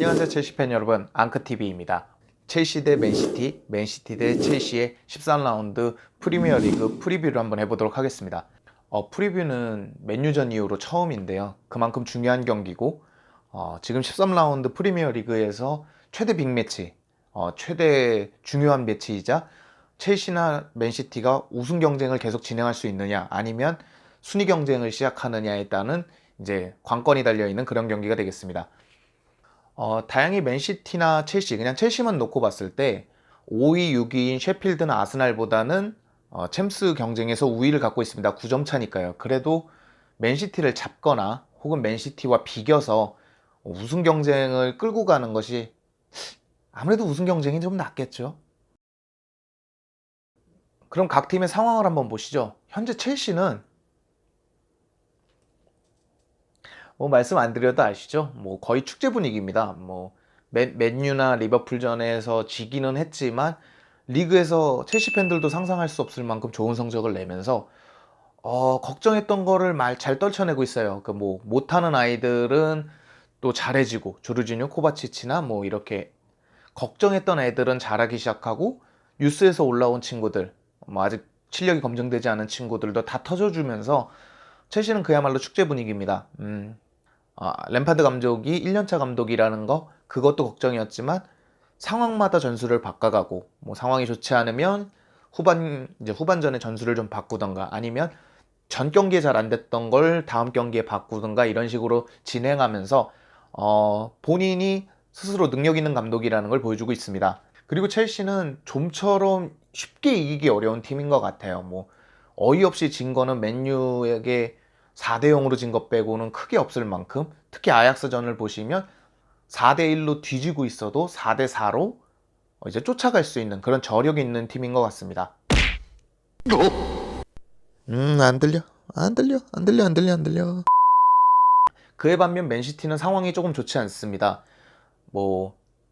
안녕하세요, 첼시 팬 여러분. 앙크TV입니다. 첼시 대 맨시티, 맨시티 대 첼시의 13라운드 프리미어리그 프리뷰를 한번 해보도록 하겠습니다. 프리뷰는 맨유전 이후로 처음인데요. 그만큼 중요한 경기고, 지금 13라운드 프리미어리그에서 최대 빅매치, 최대 중요한 매치이자 첼시나 맨시티가 우승 경쟁을 계속 진행할 수 있느냐, 아니면 순위 경쟁을 시작하느냐에 따른 이제 관건이 달려있는 그런 경기가 되겠습니다. 다행히 맨시티나 첼시, 그냥 첼시만 놓고 봤을 때 5위, 6위인 셰필드나 아스날보다는 챔스 경쟁에서 우위를 갖고 있습니다. 9점 차니까요. 그래도 맨시티를 잡거나 혹은 맨시티와 비겨서 우승 경쟁을 끌고 가는 것이 아무래도 우승 경쟁이 좀 낫겠죠. 그럼 각 팀의 상황을 한번 보시죠. 현재 첼시는 말씀 안 드려도 아시죠? 거의 축제 분위기입니다. 맨유나 리버풀전에서 지기는 했지만 리그에서 첼시 팬들도 상상할 수 없을 만큼 좋은 성적을 내면서 걱정했던 거를 잘 떨쳐내고 있어요. 못하는 아이들은 또 잘해지고, 조르지뉴, 코바치치나 이렇게 걱정했던 애들은 잘하기 시작하고, 뉴스에서 올라온 친구들, 아직 실력이 검증되지 않은 친구들도 다 터져주면서 첼시는 그야말로 축제 분위기입니다. 램파드 감독이 1년차 감독이라는 거, 그것도 걱정이었지만 상황마다 전술을 바꿔가고, 상황이 좋지 않으면 후반전에 전술을 좀 바꾸던가, 아니면 전 경기에 잘 안 됐던 걸 다음 경기에 바꾸던가, 이런 식으로 진행하면서 본인이 스스로 능력 있는 감독이라는 걸 보여주고 있습니다. 그리고 첼시는 좀처럼 쉽게 이기기 어려운 팀인 것 같아요. 어이없이 진 거는 맨유에게 4대 0으로 진 것 빼고는 크게 없을 만큼, 특히 아약스전을 보시면 4대 1로 뒤지고 있어도 4대 4로 이제 쫓아갈 수 있는 그런 저력이 있는 팀인 것 같습니다. 안 들려. 안 들려. 안 들려. 안 들려. 안 들려. 그에 반면 맨시티는 상황이 조금 좋지 않습니다.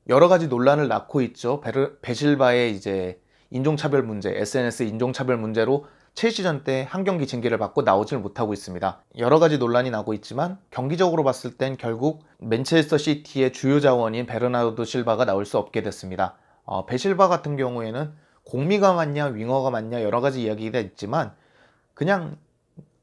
여러 가지 논란을 낳고 있죠. 베실바의 이제 인종차별 문제, SNS 인종차별 문제로 첼시전 때 한 경기 징계를 받고 나오질 못하고 있습니다. 여러 가지 논란이 나고 있지만 경기적으로 봤을 땐 결국 맨체스터 시티의 주요 자원인 베르나르도 실바가 나올 수 없게 됐습니다. 베실바 같은 경우에는 공미가 맞냐 윙어가 맞냐 여러 가지 이야기가 있지만, 그냥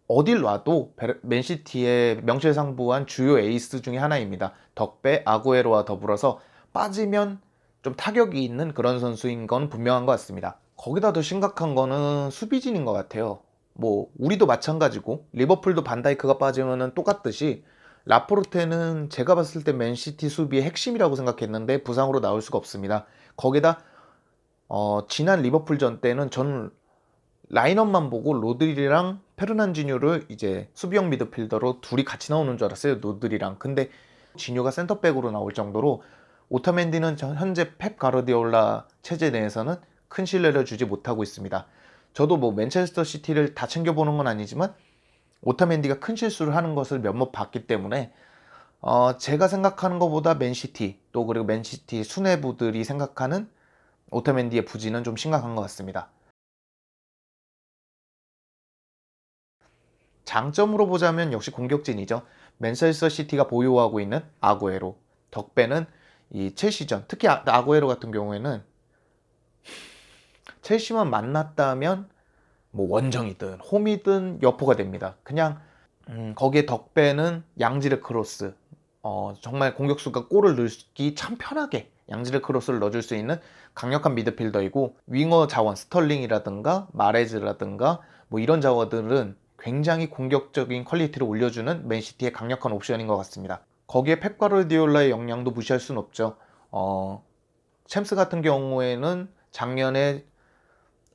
어딜 놔도 맨시티의 명실상부한 주요 에이스 중에 하나입니다. 덕배, 아구에로와 더불어서 빠지면 좀 타격이 있는 그런 선수인 건 분명한 것 같습니다. 거기다 더 심각한 거는 수비진인 것 같아요. 우리도 마찬가지고 리버풀도 반다이크가 빠지면 똑같듯이 라포르테는 제가 봤을 때 맨시티 수비의 핵심이라고 생각했는데 부상으로 나올 수가 없습니다. 거기다 지난 리버풀전 때는 저는 라인업만 보고 로드리랑 페르난지뉴를 이제 수비형 미드필더로 둘이 같이 나오는 줄 알았어요. 로드리랑. 근데 지뉴가 센터백으로 나올 정도로 오타멘디는 현재 펩 가르디올라 체제 내에서는 큰 신뢰를 주지 못하고 있습니다. 저도 맨체스터 시티를 다 챙겨보는 건 아니지만 오타멘디가 큰 실수를 하는 것을 몇번 봤기 때문에 제가 생각하는 것보다 맨시티, 또 그리고 맨시티 수뇌부들이 생각하는 오타멘디의 부진은 좀 심각한 것 같습니다. 장점으로 보자면 역시 공격진이죠. 맨체스터 시티가 보유하고 있는 아구에로, 덕배는 이 첼시전, 특히 아구에로 같은 경우에는 첼시만 만났다면 원정이든 홈이든 여포가 됩니다. 그냥 거기에 덕배는 양지르 크로스, 정말 공격수가 골을 넣기 참 편하게 양지르 크로스를 넣어줄 수 있는 강력한 미드필더이고, 윙어 자원 스털링이라든가 마레즈라든가 이런 자원들은 굉장히 공격적인 퀄리티를 올려주는 맨시티의 강력한 옵션인 것 같습니다. 거기에 펩 가르디올라의 역량도 무시할 수는 없죠. 챔스 같은 경우에는 작년에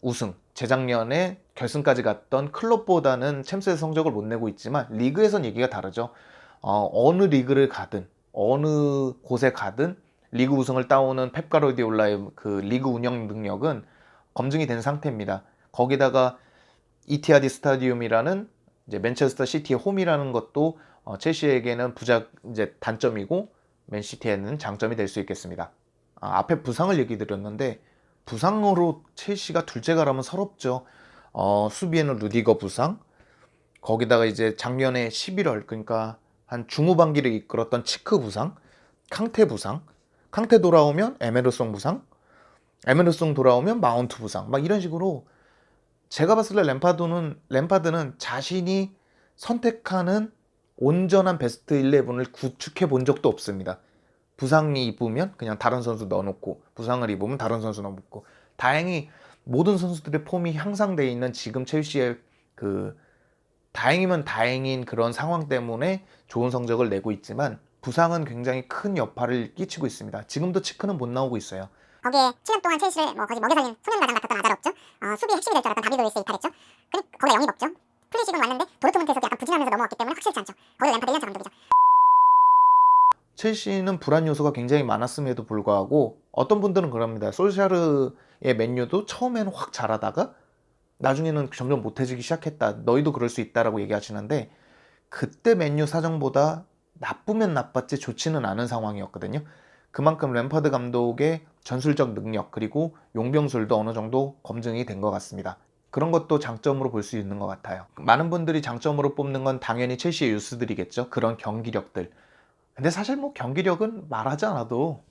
우승, 재작년에 결승까지 갔던 클럽보다는 챔스의 성적을 못 내고 있지만 리그에선 얘기가 다르죠. 어느 리그를 가든 어느 곳에 가든 리그 우승을 따오는 펩 가르디올라의 그 리그 운영 능력은 검증이 된 상태입니다. 거기다가 이티하디 스타디움이라는 이제 맨체스터 시티의 홈이라는 것도 첼시에게는 이제 단점이고 맨시티에는 장점이 될 수 있겠습니다. 앞에 부상을 얘기 드렸는데 부상으로 첼시가 둘째 가라면 서럽죠. 수비에는 루디거 부상, 거기다가 이제 작년에 11월, 그러니까 한 중후반기를 이끌었던 치크 부상, 캉테 부상, 캉테 돌아오면 에메르송 부상, 에메르송 돌아오면 마운트 부상, 막 이런 식으로 제가 봤을 때 램파드는 자신이 선택하는 온전한 베스트 11을 구축해 본 적도 없습니다. 부상이 입으면 그냥 다른 선수 넣어놓고, 부상을 입으면 다른 선수 넣어놓고. 다행히 모든 선수들의 폼이 향상되어 있는 지금 첼시의 그 다행이면 다행인 그런 상황 때문에 좋은 성적을 내고 있지만, 부상은 굉장히 큰 여파를 끼치고 있습니다. 지금도 치크는 못 나오고 있어요. 거기에 7년 동안 첼시를 거의 먹여 살린 소년가장 같았던 아자르 없죠. 수비의 핵심이 될 줄 알았던 다비드 루이스 이탈했죠. 거기다 영입 없죠. 플리식은 왔는데 도르트문트에서 약간 부진하면서 넘어왔기 때문에 확실치 않죠. 거기도 램파드 1년차 감독이죠. 첼시는 불안 요소가 굉장히 많았음에도 불구하고 어떤 분들은 그럽니다. 솔샤르의 맨유도 처음에는 확 잘하다가 나중에는 점점 못해지기 시작했다. 너희도 그럴 수 있다라고 얘기하시는데, 그때 맨유 사정보다 나쁘면 나빴지 좋지는 않은 상황이었거든요. 그만큼 램파드 감독의 전술적 능력 그리고 용병술도 어느 정도 검증이 된 것 같습니다. 그런 것도 장점으로 볼 수 있는 것 같아요. 많은 분들이 장점으로 뽑는 건 당연히 첼시의 유스들이겠죠. 그런 경기력들. 근데 사실 뭐 경기력은 말하지 않아도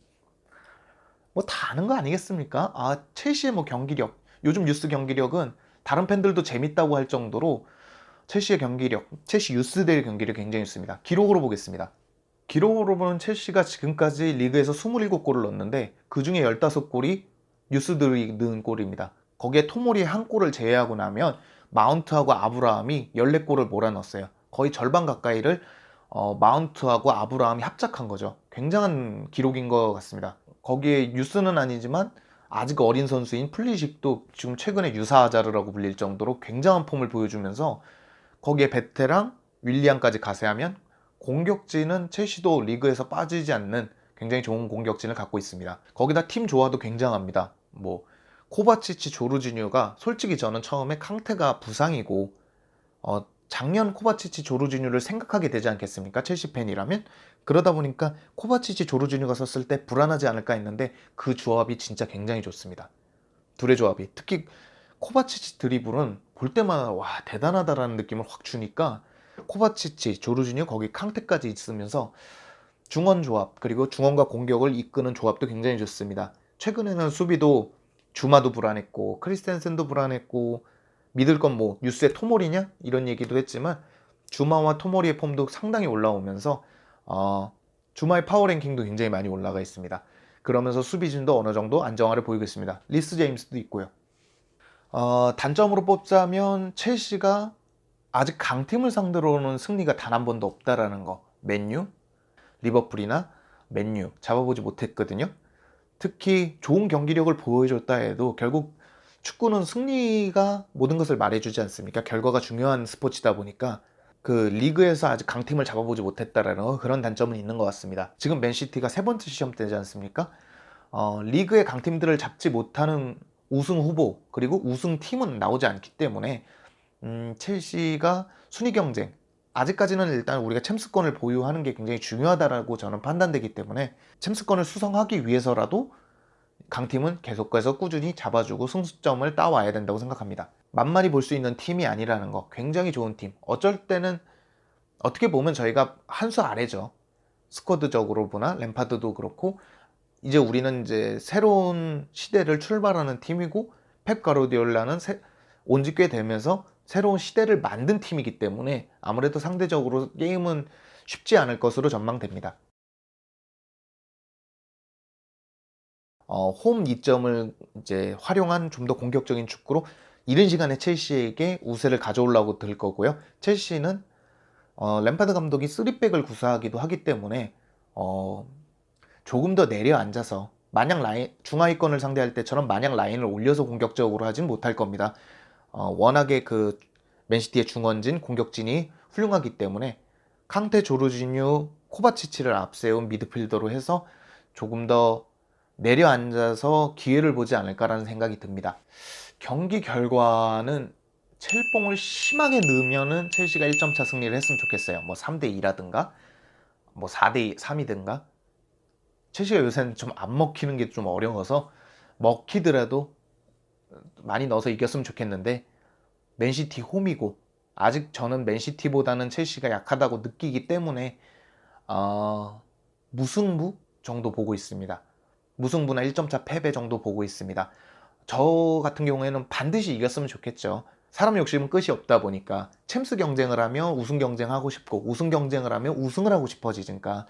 뭐 다 아는 거 아니겠습니까? 아, 첼시의 뭐 경기력, 요즘 유스 경기력은 다른 팬들도 재밌다고 할 정도로 첼시의 경기력, 첼시 유스들의 경기력 굉장히 좋습니다. 기록으로 보겠습니다. 기록으로 보면 첼시가 지금까지 리그에서 27골을 넣었는데 그 중에 15골이 유스들이 넣은 골입니다. 거기에 토모리의 한 골을 제외하고 나면 마운트하고 아브라함이 14골을 몰아넣었어요. 거의 절반 가까이를 마운트하고 아브라함이 합작한 거죠. 굉장한 기록인 것 같습니다. 거기에 유스는 아니지만 아직 어린 선수인 플리식도 지금 최근에 유사아자르라고 불릴 정도로 굉장한 폼을 보여주면서, 거기에 베테랑 윌리안까지 가세하면 공격진은 첼시도 리그에서 빠지지 않는 굉장히 좋은 공격진을 갖고 있습니다. 거기다 팀 조화도 굉장합니다. 뭐 코바치치, 조르지뉴가, 솔직히 저는 처음에 캉테가 부상이고 작년 코바치치, 조르지뉴를 생각하게 되지 않겠습니까? 첼시 팬이라면. 그러다 보니까 코바치치, 조르지뉴가 섰을 때 불안하지 않을까 했는데 그 조합이 진짜 굉장히 좋습니다. 둘의 조합이. 특히 코바치치 드리블은 볼 때마다 와, 대단하다라는 느낌을 확 주니까, 코바치치, 조르지뉴, 거기 캉테까지 있으면서 중원 조합, 그리고 중원과 공격을 이끄는 조합도 굉장히 좋습니다. 최근에는 수비도 주마도 불안했고 크리스텐센도 불안했고, 믿을 건 뭐 뉴스의 토모리냐 이런 얘기도 했지만 주마와 토모리의 폼도 상당히 올라오면서 주마의 파워랭킹도 굉장히 많이 올라가 있습니다. 그러면서 수비진도 어느 정도 안정화를 보이고 있습니다. 리스 제임스도 있고요. 단점으로 뽑자면 첼시가 아직 강팀을 상대로는 승리가 단 한 번도 없다라는 거. 맨유, 리버풀이나 맨유 잡아보지 못했거든요. 특히 좋은 경기력을 보여줬다 해도 결국 축구는 승리가 모든 것을 말해주지 않습니까? 결과가 중요한 스포츠다 보니까 그 리그에서 아직 강팀을 잡아보지 못했다라는 그런 단점은 있는 것 같습니다. 지금 맨시티가 세 번째 시험대지 않습니까? 리그의 강팀들을 잡지 못하는 우승 후보 그리고 우승팀은 나오지 않기 때문에 첼시가 순위 경쟁, 아직까지는 일단 우리가 챔스권을 보유하는 게 굉장히 중요하다라고 저는 판단되기 때문에 챔스권을 수성하기 위해서라도 강팀은 계속해서 꾸준히 잡아주고 승수점을 따와야 된다고 생각합니다. 만만히 볼 수 있는 팀이 아니라는 거, 굉장히 좋은 팀. 어쩔 때는 어떻게 보면 저희가 한 수 아래죠. 스쿼드적으로 보나 램파드도 그렇고, 이제 우리는 이제 새로운 시대를 출발하는 팀이고, 펩 가르디올라는 온지 꽤 되면서 새로운 시대를 만든 팀이기 때문에 아무래도 상대적으로 게임은 쉽지 않을 것으로 전망됩니다. 홈 이점을 이제 활용한 좀 더 공격적인 축구로 이른 시간에 첼시에게 우세를 가져오려고 들 거고요. 첼시는 램파드 감독이 3백을 구사하기도 하기 때문에 조금 더 내려앉아서 마냥 중하위권을 상대할 때처럼 마냥 라인을 올려서 공격적으로 하진 못할 겁니다. 워낙에 그 맨시티의 중원진, 공격진이 훌륭하기 때문에 캉테, 조르지뉴, 코바치치를 앞세운 미드필더로 해서 조금 더 내려앉아서 기회를 보지 않을까라는 생각이 듭니다. 경기 결과는 첼뽕을 심하게 넣으면은 첼시가 1점 차 승리를 했으면 좋겠어요. 뭐 3대2라든가 뭐 4대3이든가. 첼시가 요새는 좀 안 먹히는 게 좀 어려워서 먹히더라도 많이 넣어서 이겼으면 좋겠는데, 맨시티 홈이고 아직 저는 맨시티보다는 첼시가 약하다고 느끼기 때문에 무승부? 정도 보고 있습니다. 무승부나 1점차 패배 정도 보고 있습니다. 저 같은 경우에는 반드시 이겼으면 좋겠죠. 사람 욕심은 끝이 없다 보니까 챔스 경쟁을 하면 우승 경쟁하고 싶고 우승 경쟁을 하면 우승을 하고 싶어지니까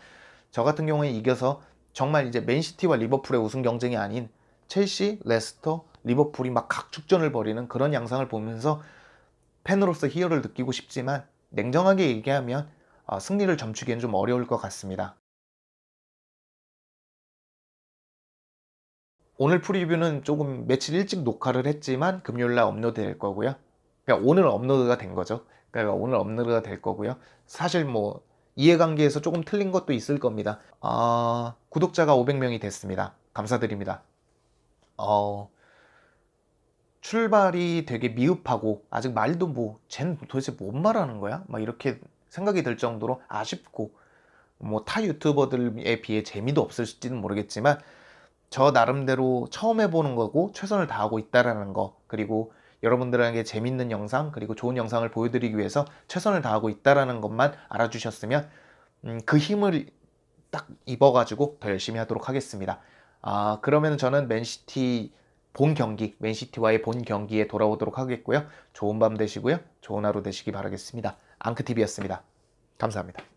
저 같은 경우에 이겨서 정말 이제 맨시티와 리버풀의 우승 경쟁이 아닌 첼시, 레스터, 리버풀이 막 각축전을 벌이는 그런 양상을 보면서 팬으로서 희열을 느끼고 싶지만 냉정하게 얘기하면 승리를 점치기엔 좀 어려울 것 같습니다. 오늘 프리뷰는 조금 며칠 일찍 녹화를 했지만 금요일날 업로드 될 거고요. 그러니까 오늘 업로드가 된 거죠. 그러니까 오늘 업로드가 될 거고요. 사실 뭐 이해관계에서 조금 틀린 것도 있을 겁니다. 구독자가 500명이 됐습니다. 감사드립니다. 출발이 되게 미흡하고 아직 말도 뭐 쟤는 도대체 뭔 말하는 거야? 막 이렇게 생각이 들 정도로 아쉽고 뭐 타 유튜버들에 비해 재미도 없을지는 모르겠지만 저 나름대로 처음 해보는 거고 최선을 다하고 있다라는 거, 그리고 여러분들에게 재밌는 영상 그리고 좋은 영상을 보여드리기 위해서 최선을 다하고 있다라는 것만 알아주셨으면 그 힘을 딱 입어가지고 더 열심히 하도록 하겠습니다. 그러면 저는 맨시티 본 경기, 맨시티와의 본 경기에 돌아오도록 하겠고요. 좋은 밤 되시고요. 좋은 하루 되시기 바라겠습니다. 앙크TV였습니다. 감사합니다.